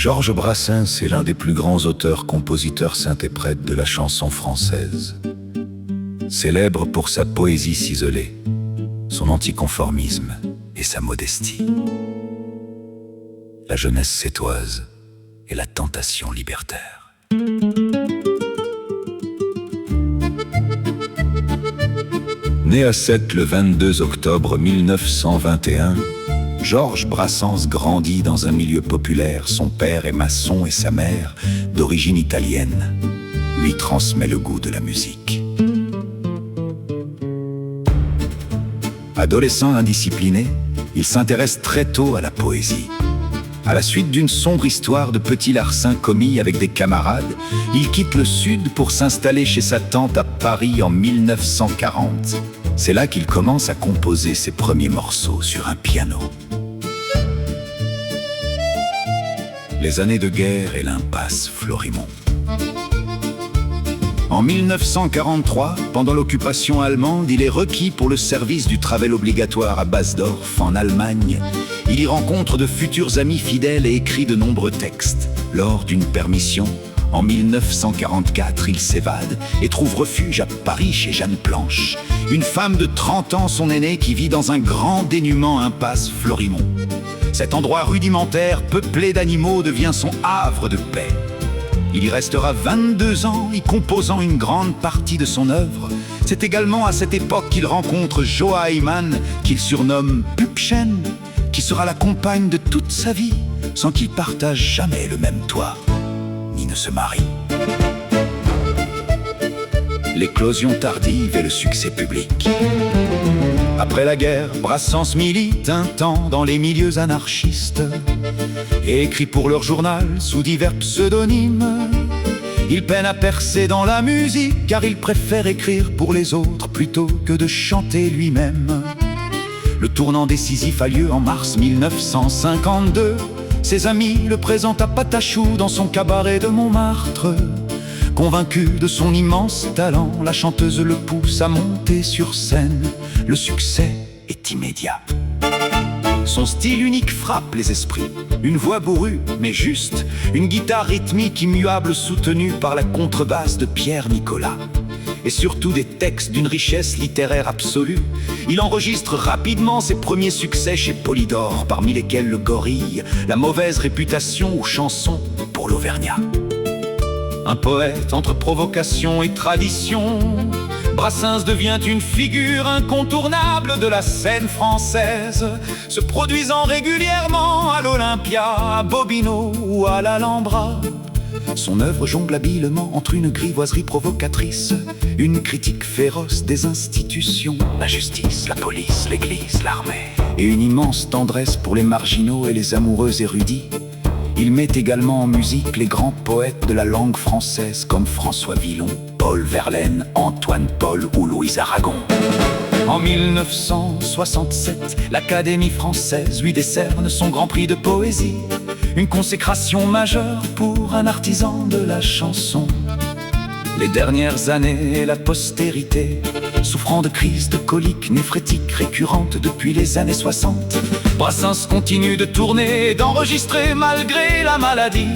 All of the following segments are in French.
Georges Brassens est l'un des plus grands auteurs, compositeurs, interprètes de la chanson française. Célèbre pour sa poésie ciselée, son anticonformisme et sa modestie. La jeunesse sétoise et la tentation libertaire. Né à Sète le 22 octobre 1921, Georges Brassens grandit dans un milieu populaire. Son père est maçon et sa mère, d'origine italienne, lui transmet le goût de la musique. Adolescent indiscipliné, il s'intéresse très tôt à la poésie. À la suite d'une sombre histoire de petits larcins commis avec des camarades, il quitte le Sud pour s'installer chez sa tante à Paris en 1940. C'est là qu'il commence à composer ses premiers morceaux sur un piano. Les années de guerre et l'impasse Florimond. En 1943, pendant l'occupation allemande, il est requis pour le service du travail obligatoire à Basdorf, en Allemagne. Il y rencontre de futurs amis fidèles et écrit de nombreux textes. Lors d'une permission, en 1944, il s'évade et trouve refuge à Paris chez Jeanne Planche, une femme de 30 ans, son aînée, qui vit dans un grand dénuement impasse Florimond. Cet endroit rudimentaire, peuplé d'animaux, devient son havre de paix. Il y restera 22 ans, y composant une grande partie de son œuvre. C'est également à cette époque qu'il rencontre Joa Ayman, qu'il surnomme Püppchen, qui sera la compagne de toute sa vie, sans qu'ils partagent jamais le même toit, ni ne se marient. L'éclosion tardive et le succès public. Après la guerre, Brassens milite un temps dans les milieux anarchistes et écrit pour leur journal sous divers pseudonymes. Il peine à percer dans la musique car il préfère écrire pour les autres plutôt que de chanter lui-même. Le tournant décisif a lieu en mars 1952. Ses amis le présentent à Patachou dans son cabaret de Montmartre. Convaincue de son immense talent, la chanteuse le pousse à monter sur scène. Le succès est immédiat. Son style unique frappe les esprits. Une voix bourrue, mais juste. Une guitare rythmique immuable soutenue par la contrebasse de Pierre Nicolas. Et surtout des textes d'une richesse littéraire absolue. Il enregistre rapidement ses premiers succès chez Polydor, parmi lesquels Le Gorille, La mauvaise réputation ou Chanson pour l'Auvergnat. Un poète entre provocation et tradition, Brassens devient une figure incontournable de la scène française, se produisant régulièrement à l'Olympia, à Bobino ou à l'Alhambra. Son œuvre jongle habilement entre une grivoiserie provocatrice, une critique féroce des institutions, la justice, la police, l'église, l'armée, et une immense tendresse pour les marginaux et les amoureux érudits. Il met également en musique les grands poètes de la langue française comme François Villon, Paul Verlaine, Antoine Paul ou Louis Aragon. En 1967, l'Académie française lui décerne son Grand Prix de poésie, une consécration majeure pour un artisan de la chanson. Les dernières années et la postérité, souffrant de crises de coliques néphrétiques récurrentes depuis les années 60, Brassens continue de tourner et d'enregistrer malgré la maladie.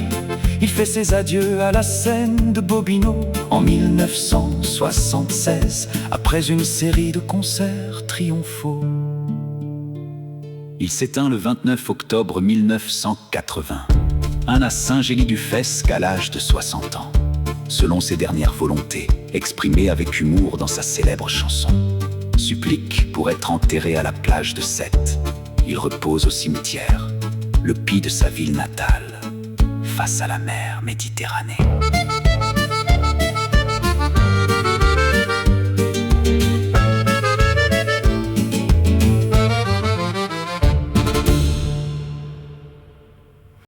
Il fait ses adieux à la scène de Bobino en 1976, après une série de concerts triomphaux. Il s'éteint le 29 octobre 1980, à Saint-Gély-du-Fesque à l'âge de 60 ans, selon ses dernières volontés, exprimées avec humour dans sa célèbre chanson. Supplique pour être enterré à la plage de Sète. Il repose au cimetière, le pis de sa ville natale, face à la mer Méditerranée.